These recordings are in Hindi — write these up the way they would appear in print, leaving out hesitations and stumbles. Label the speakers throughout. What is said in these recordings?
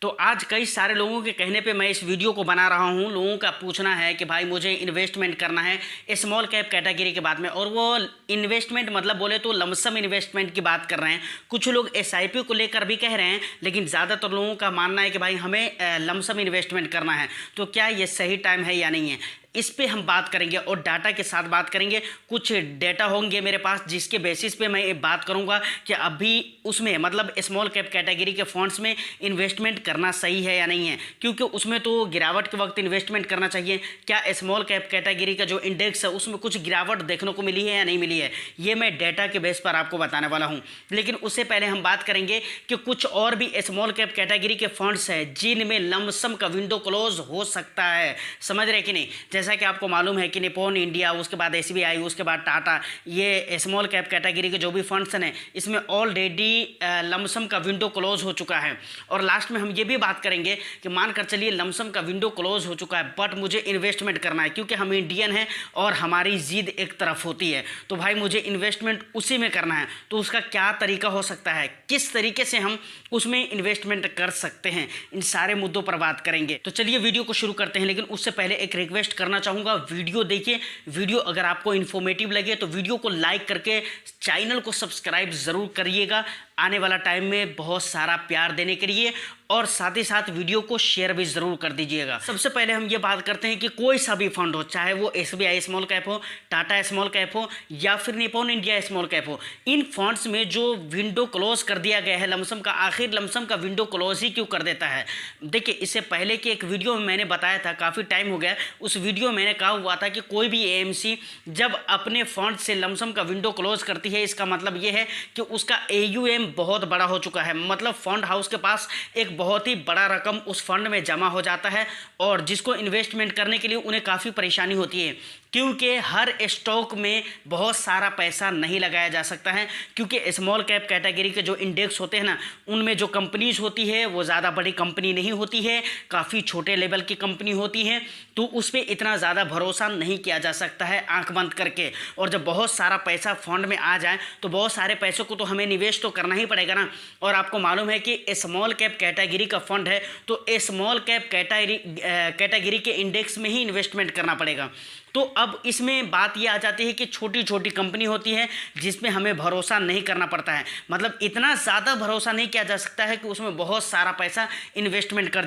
Speaker 1: तो आज कई सारे लोगों के कहने पे मैं इस वीडियो को बना रहा हूँ। लोगों का पूछना है कि भाई मुझे इन्वेस्टमेंट करना है स्मॉल कैप कैटेगरी के बाद में, और वो इन्वेस्टमेंट मतलब बोले तो लमसम इन्वेस्टमेंट की बात कर रहे हैं। कुछ लोग एसआईपी को लेकर भी कह रहे हैं, लेकिन ज़्यादातर लोगों का मानना है कि भाई हमें लमसम इन्वेस्टमेंट करना है। तो क्या ये सही टाइम है या नहीं है, इस पे हम बात करेंगे और डाटा के साथ बात करेंगे। कुछ डेटा होंगे मेरे पास जिसके बेसिस पे मैं ये बात करूंगा कि अभी उसमें मतलब स्मॉल कैप कैटेगरी के फंड्स में इन्वेस्टमेंट करना सही है या नहीं है, क्योंकि उसमें तो गिरावट के वक्त इन्वेस्टमेंट करना चाहिए। क्या स्मॉल कैप कैटेगरी का जो इंडेक्स है उसमें कुछ गिरावट देखने को मिली है या नहीं मिली है, ये मैं डेटा के बेस पर आपको बताने वाला हूँ। लेकिन उससे पहले हम बात करेंगे कि कुछ और भी स्मॉल कैप कैटेगरी के फंड्स हैं जिनमें लमसम का विंडो क्लोज हो सकता है। समझ रहे कि नहीं? जैसा कि आपको मालूम है कि निपॉन इंडिया, उसके बाद एसबीआई, उसके बाद टाटा, ये स्मॉल कैप कैटेगरी के जो भी फंड्स हैं इसमें ऑलरेडी लमसम का विंडो क्लोज हो चुका है। और लास्ट में हम ये भी बात करेंगे कि मानकर चलिए लमसम का विंडो क्लोज हो चुका है, बट मुझे इन्वेस्टमेंट करना है क्योंकि हम इंडियन हैं और हमारी जिद एक तरफ होती है। तो भाई मुझे इन्वेस्टमेंट उसी में करना है, तो उसका क्या तरीका हो सकता है, किस तरीके से हम उसमें इन्वेस्टमेंट कर सकते हैं, इन सारे मुद्दों पर बात करेंगे। तो चलिए वीडियो को शुरू करते हैं। लेकिन उससे पहले एक रिक्वेस्ट करना चाहूँगा, वीडियो देखिए। वीडियो अगर आपको इन्फॉर्मेटिव लगे तो वीडियो को लाइक करके चैनल को सब्सक्राइब ज़रूर करिएगा, आने वाला टाइम में बहुत सारा प्यार देने के लिए, और साथ ही साथ वीडियो को शेयर भी ज़रूर कर दीजिएगा। सबसे पहले हम ये बात करते हैं कि कोई सा भी फंड हो, चाहे वो एसबीआई स्मॉल कैप हो, टाटा स्मॉल कैप हो या फिर निपॉन इंडिया स्मॉल कैप हो, इन फंड्स में जो विंडो क्लोज कर दिया गया है लमसम का, आखिर लमसम का विंडो क्लोज ही क्यों कर देता है? देखिए, इससे पहले की एक वीडियो में मैंने बताया था, काफ़ी टाइम हो गया, उस वीडियो में मैंने कहा हुआ था कि कोई भी एएमसी जब अपने फंड से लमसम का विंडो क्लोज करती है, इसका मतलब ये है कि उसका एयूएम बहुत बड़ा हो चुका है। मतलब फंड हाउस के पास एक बहुत ही बड़ा रकम उस फंड में जमा हो जाता है, और जिसको इन्वेस्टमेंट करने के लिए उन्हें काफ़ी परेशानी होती है, क्योंकि हर स्टॉक में बहुत सारा पैसा नहीं लगाया जा सकता है। क्योंकि स्मॉल कैप कैटेगरी के जो इंडेक्स होते हैं ना, उनमें जो कंपनीज होती है वो ज़्यादा बड़ी कंपनी नहीं होती है, काफ़ी छोटे लेवल की कंपनी होती है, तो उस पर इतना ज़्यादा भरोसा नहीं किया जा सकता है आंख बंद करके। और जब बहुत सारा पैसा फंड में आ जाए तो बहुत सारे पैसों को तो हमें निवेश तो करना ही पड़ेगा ना। और आपको मालूम है कि स्मॉल कैप कैटेगरी का फंड है तो स्मॉल कैप कैटेगरी के इंडेक्स में ही इन्वेस्टमेंट करना पड़ेगा। तो अब इसमें बात ये आ जाती है कि छोटी छोटी कंपनी होती है जिसमें हमें भरोसा नहीं करना पड़ता है, मतलब इतना ज़्यादा भरोसा नहीं किया जा सकता है कि उसमें बहुत सारा पैसा इन्वेस्टमेंट कर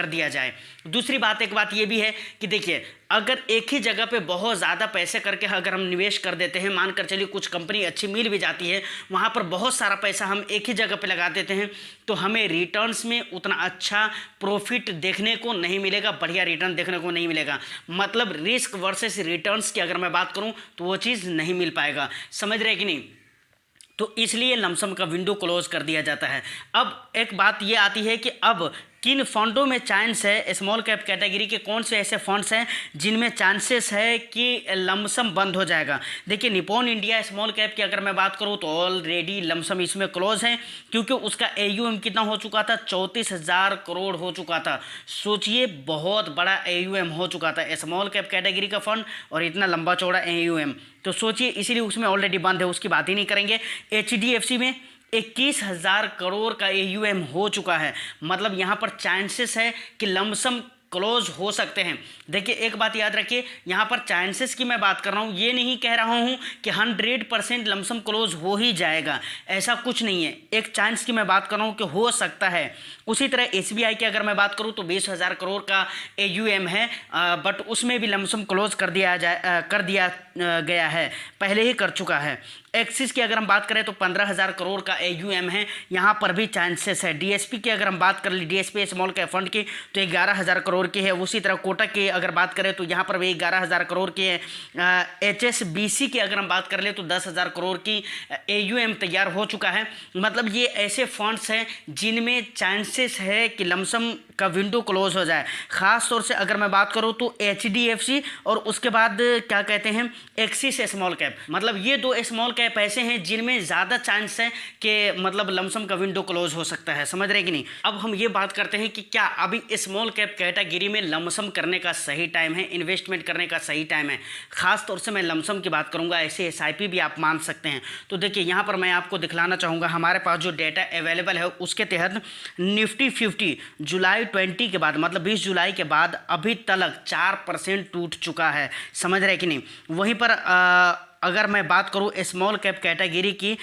Speaker 1: दिया जाए। दूसरी बात, एक बात ये भी है कि देखिए, अगर एक ही जगह पे बहुत ज़्यादा पैसे करके अगर हम निवेश कर देते हैं, मानकर चलिए कुछ कंपनी अच्छी मिल भी जाती है, वहाँ पर बहुत सारा पैसा हम एक ही जगह पे लगा देते हैं, तो हमें रिटर्न्स में उतना अच्छा प्रॉफिट देखने को नहीं मिलेगा, बढ़िया रिटर्न देखने को नहीं मिलेगा। मतलब रिस्क वर्सेस रिटर्न्स की अगर मैं बात करूँ तो वो चीज़ नहीं मिल पाएगा। समझ रहे कि नहीं? तो इसलिए लमसम का विंडो क्लोज कर दिया जाता है। अब एक बात ये आती है कि अब किन फंडों में चांस है, स्मॉल कैप कैटेगरी के कौन से ऐसे फंड्स हैं जिनमें चांसेस है कि लमसम बंद हो जाएगा। देखिए, निपॉन इंडिया स्मॉल कैप की अगर मैं बात करूं तो ऑलरेडी लमसम इसमें क्लोज है, क्योंकि उसका एयूएम कितना हो चुका था, 34,000 करोड़ हो चुका था। सोचिए, बहुत बड़ा एयूएम हो चुका था स्मॉल कैप कैटेगरी का फंड, और इतना लंबा चौड़ा एयूएम, तो सोचिए, इसीलिए उसमें ऑलरेडी बंद है, उसकी बात ही नहीं करेंगे। एचडीएफसी में 21,000 करोड़ का एयूएम हो चुका है, मतलब यहाँ पर चांसेस है कि लमसम क्लोज हो सकते हैं। देखिए, एक बात याद रखिए, यहाँ पर चांसेस की मैं बात कर रहा हूँ, ये नहीं कह रहा हूँ कि 100% लमसम क्लोज हो ही जाएगा, ऐसा कुछ नहीं है। एक चांस की मैं बात कर रहा हूँ कि हो सकता है। उसी तरह एसबीआई की अगर मैं बात करूँ तो 20,000 करोड़ का एयूएम है, बट उसमें भी लमसम क्लोज कर दिया गया है, पहले ही कर चुका है। एक्सिस की अगर हम बात करें तो 15,000 करोड़ का एयूएम है, यहाँ पर भी चांसेस है। डीएसपी की अगर हम बात कर ली, डीएसपी स्मॉल कैप फंड की, तो 11,000 करोड़ की है। उसी तरह कोटक की अगर बात करें तो यहाँ पर भी 11,000 करोड़ की है। एचएसबीसी की अगर हम बात कर ले तो 10,000 करोड़ की एयूएम तैयार हो चुका है। मतलब ये ऐसे फंड्स हैं जिनमें चांसेस है कि लमसम का विंडो क्लोज हो जाए। ख़ास तौर से अगर मैं बात करूँ तो एचडीएफसी और उसके बाद क्या कहते हैं, एक्सिस स्मॉल कैप, मतलब ये दो स्मॉल कैप कैप ऐसे हैं जिनमें ज़्यादा चांस है कि मतलब लमसम का विंडो क्लोज हो सकता है, समझ रहे कि नहीं। अब हम ये बात करते हैं कि क्या अभी स्मॉल कैप कैटेगरी में लमसम करने का सही टाइम है, इन्वेस्टमेंट करने का सही टाइम है। खास तौर से मैं लमसम की बात करूंगा, ऐसे SIP भी आप मान सकते हैं। तो देखिए यहाँ पर मैं आपको दिखलाना चाहूँगा, हमारे पास जो डेटा अवेलेबल है उसके तहत निफ्टी 50 जुलाई 20 के बाद मतलब 20 जुलाई के बाद अभी तक 4% टूट चुका है, समझ रहे कि नहीं। वहीं पर अगर मैं बात करूं स्मॉल कैप कैटेगरी की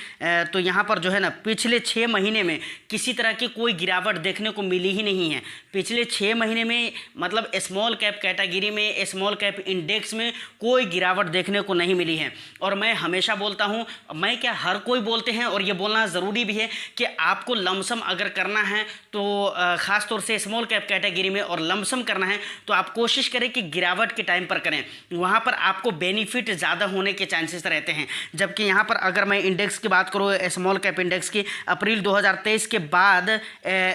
Speaker 1: तो यहाँ पर जो है ना पिछले 6 महीने में किसी तरह की कोई गिरावट देखने को मिली ही नहीं है। पिछले 6 महीने में मतलब स्मॉल कैप कैटेगरी में, स्मॉल कैप इंडेक्स में कोई गिरावट देखने को नहीं मिली है। और मैं हमेशा बोलता हूँ, मैं क्या हर कोई बोलते हैं और ये बोलना ज़रूरी भी है कि आपको लमसम अगर करना है तो ख़ास तौर से स्मॉल कैप कैटेगरी में और लमसम करना है तो आप कोशिश करें कि गिरावट के टाइम पर करें, वहाँ पर आपको बेनिफिट ज़्यादा होने के चांसेस रहते हैं। जबकि यहाँ पर अगर मैं इंडेक्स की बात करूँ, स्मॉल कैप इंडेक्स की, अप्रैल 2023 के बाद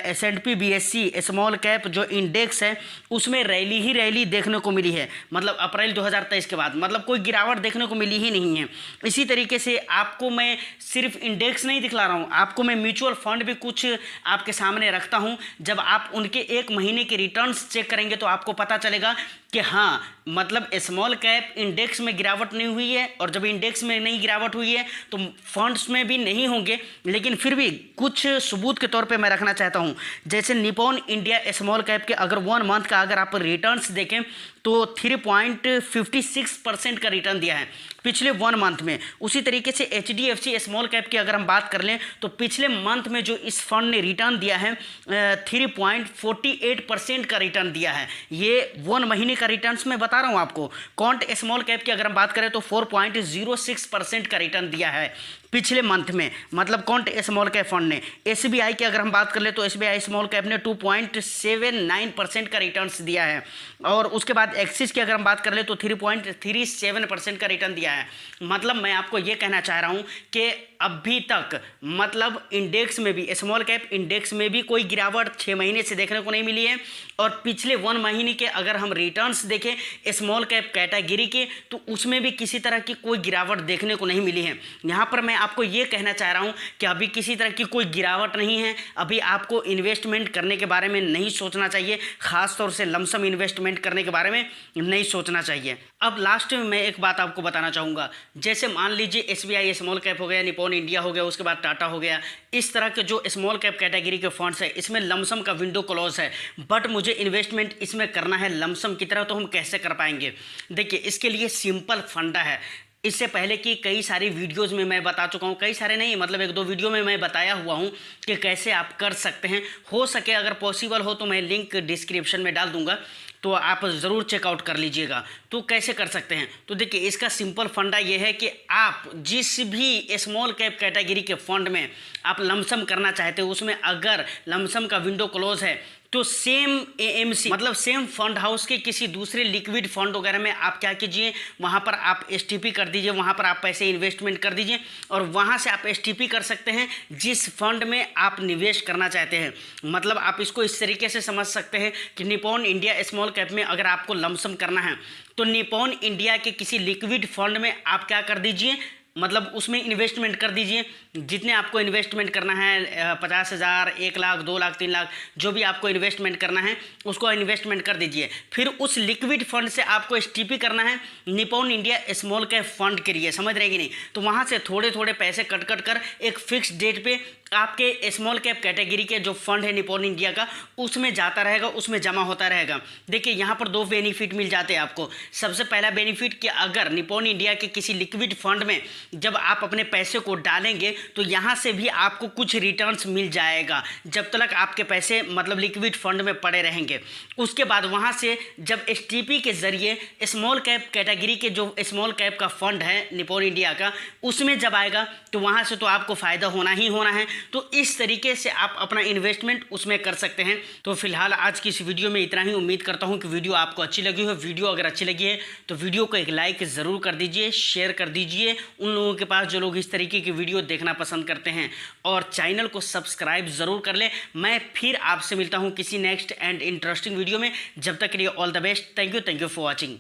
Speaker 1: S&P BSE स्मॉल कैप जो इंडेक्स है उसमें रैली ही रैली देखने को मिली है। मतलब अप्रैल 2023 के बाद मतलब कोई गिरावट देखने को मिली ही नहीं है। इसी तरीके से आपको मैं सिर्फ इंडेक्स नहीं दिखला रहा हूँ, आपको मैं म्यूचुअल फंड भी कुछ आपके सामने रखता हूँ। जब आप उनके 1 महीने के रिटर्न्स चेक करेंगे तो आपको पता चलेगा कि हाँ मतलब स्मॉल कैप इंडेक्स में गिरावट नहीं हुई है, और जब इंडेक्स में नहीं गिरावट हुई है तो फंड्स में भी नहीं होंगे। लेकिन फिर भी कुछ सबूत के तौर पे मैं रखना चाहता हूँ। जैसे निपॉन इंडिया स्मॉल कैप के अगर 1 मंथ का अगर आप रिटर्न्स देखें तो 3.56% का रिटर्न दिया है पिछले 1 मंथ में। उसी तरीके से HDFC स्मॉल कैप की अगर हम बात कर लें तो पिछले मंथ में जो इस फंड ने रिटर्न दिया है 3.48% का रिटर्न दिया है। ये 1 महीने का रिटर्न्स मैं बता रहा हूँ आपको। क्वांट स्मॉल कैप की अगर हम बात करें तो 4.06% का रिटर्न दिया है पिछले मंथ में, मतलब क्वांट स्मॉल कैप फंड ने। SBI की अगर हम बात कर ले तो SBI स्मॉल कैप ने 2.79% का रिटर्न्स दिया है। और उसके बाद एक्सिस की अगर हम बात कर ले तो 3.37% का रिटर्न दिया है। मतलब मैं आपको ये कहना चाह रहा हूँ कि अभी तक मतलब इंडेक्स में भी, स्मॉल कैप इंडेक्स में भी कोई गिरावट 6 महीने से देखने को नहीं मिली है। और पिछले 1 महीने के अगर हम रिटर्न्स देखें स्मॉल कैप कैटेगरी के तो उसमें भी किसी तरह की कोई गिरावट देखने को नहीं मिली है। यहाँ पर मैं आपको ये कहना चाह रहा हूँ कि अभी किसी तरह की कोई गिरावट नहीं है। अभी आपको इन्वेस्टमेंट करने के बारे में नहीं सोचना चाहिए, खास तौर से लमसम इन्वेस्टमेंट करने के बारे में नहीं सोचना चाहिए। अब लास्ट में मैं एक बात आपको बताना चाहूँगा, जैसे मान लीजिए SBI स्मॉल कैप हो गया, निपॉन इंडिया हो गया, उसके बाद टाटा हो गया, इस तरह के जो स्मॉल कैप कैटेगरी के फंड्स है इसमें लमसम का विंडो क्लोज है, बट मुझे इन्वेस्टमेंट इसमें करना है लमसम की तरह, तो हम कैसे कर पाएंगे? देखिए इसके लिए सिंपल फंडा है। इससे पहले की कई सारी वीडियोज़ में मैं बता चुका हूँ, कई सारे नहीं मतलब 1-2 वीडियो में मैं बताया हुआ हूँ कि कैसे आप कर सकते हैं। हो सके अगर पॉसिबल हो तो मैं लिंक डिस्क्रिप्शन में डाल दूँगा, तो आप ज़रूर चेकआउट कर लीजिएगा। तो कैसे कर सकते हैं? तो देखिए इसका सिंपल फंडा ये है कि आप जिस भी स्मॉल कैप कैटेगरी के फंड में आप लमसम करना चाहते हो उसमें अगर लमसम का विंडो क्लोज है तो सेम AMC मतलब सेम फंड हाउस के किसी दूसरे लिक्विड फंड वगैरह में आप क्या कीजिए, वहाँ पर आप STP कर दीजिए, वहाँ पर आप पैसे इन्वेस्टमेंट कर दीजिए और वहाँ से आप STP कर सकते हैं जिस फंड में आप निवेश करना चाहते हैं। मतलब आप इसको इस तरीके से समझ सकते हैं कि निपॉन इंडिया स्मॉल कैप में अगर आपको लमसम करना है तो निपॉन इंडिया के किसी लिक्विड फंड में आप क्या कर दीजिए, मतलब उसमें इन्वेस्टमेंट कर दीजिए। जितने आपको इन्वेस्टमेंट करना है 50,000, 1 लाख, 2 लाख, 3 लाख, जो भी आपको इन्वेस्टमेंट करना है उसको इन्वेस्टमेंट कर दीजिए। फिर उस लिक्विड फंड से आपको STP करना है Nippon India small cap fund के लिए, समझ रहे कि नहीं? तो वहाँ से थोड़े थोड़े पैसे कट कट कर एक फिक्स डेट पे आपके स्मॉल कैप कैटेगरी के जो फंड है निपॉन इंडिया का उसमें जाता रहेगा, उसमें जमा होता रहेगा। देखिए यहाँ पर 2 बेनिफिट मिल जाते हैं आपको। सबसे पहला बेनिफिट कि अगर निपॉन इंडिया के किसी लिक्विड फंड में जब आप अपने पैसे को डालेंगे तो यहाँ से भी आपको कुछ रिटर्न्स मिल जाएगा जब तक आपके पैसे मतलब लिक्विड फंड में पड़े रहेंगे। उसके बाद वहाँ से जब STP के ज़रिए स्मॉल कैप कैटेगरी के जो स्मॉल कैप का फंड है निपॉन इंडिया का उसमें जब आएगा तो वहाँ से तो आपको फ़ायदा होना ही होना है। तो इस तरीके से आप अपना इन्वेस्टमेंट उसमें कर सकते हैं। तो फिलहाल आज की इस वीडियो में इतना ही। उम्मीद करता हूँ कि वीडियो आपको अच्छी लगी हो। वीडियो अगर अच्छी लगी है तो वीडियो को एक लाइक ज़रूर कर दीजिए, शेयर कर दीजिए उन लोगों के पास जो लोग इस तरीके की वीडियो देखना पसंद करते हैं, और चैनल को सब्सक्राइब ज़रूर कर लें। मैं फिर आपसे मिलता हूँ किसी नेक्स्ट एंड इंटरेस्टिंग वीडियो में। जब तक के लिए all the best. Thank you for watching.